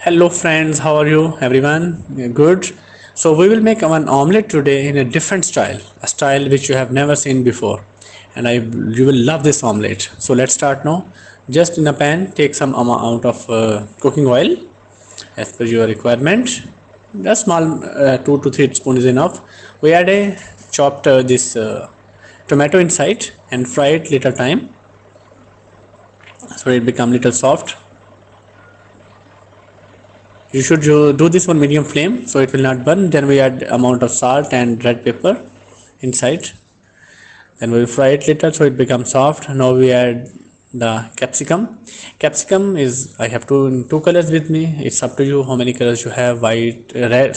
Hello friends, how are you everyone? Good. So we will make an omelette today in a different style, a style which you have never seen before. And you will love this omelette. So let's start now. Just in a pan, take some amount of cooking oil as per your requirement. A small 2 to 3 spoon is enough. We add a chopped this tomato inside and fry it little time so it become little soft. You should do this on medium flame so it will not burn. Then we add amount of salt and red pepper inside. Then we will fry it little so it becomes soft. Now we add the capsicum. Capsicum is, I have two colors with me. It's up to you how many colors you have. White, red,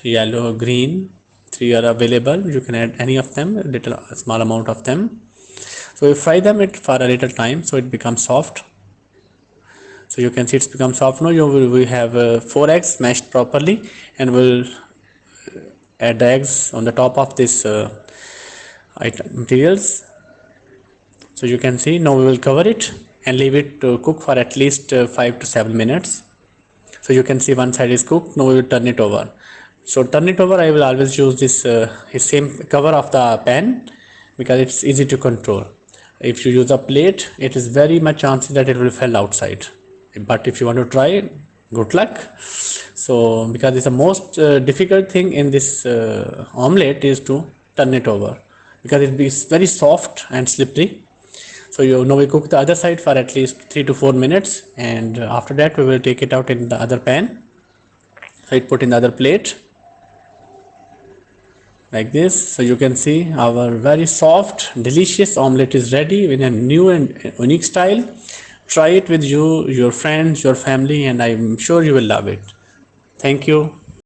yellow, green. Three are available. You can add any of them, a small amount of them. So we fry them it for a little time so it becomes soft. So you can see it's become soft now. We have 4 eggs mashed properly, and we'll add the eggs on the top of this materials. So you can see now we will cover it and leave it to cook for at least 5 to 7 minutes. So you can see one side is cooked. Now we will turn it over. So turn it over. I will always use this same cover of the pan because it's easy to control. If you use a plate, it is very much chances that it will fall outside. But if you want to try, good luck. So because it's the most difficult thing in this omelette is to turn it over because it is very soft and slippery. So we cook the other side for at least 3 to 4 minutes, and after that we will take it out in the other pan. So it put in the other plate like this. So you can see our very soft delicious omelette is ready in a new and unique style. Try it with your friends, your family, and I'm sure you will love it. Thank you.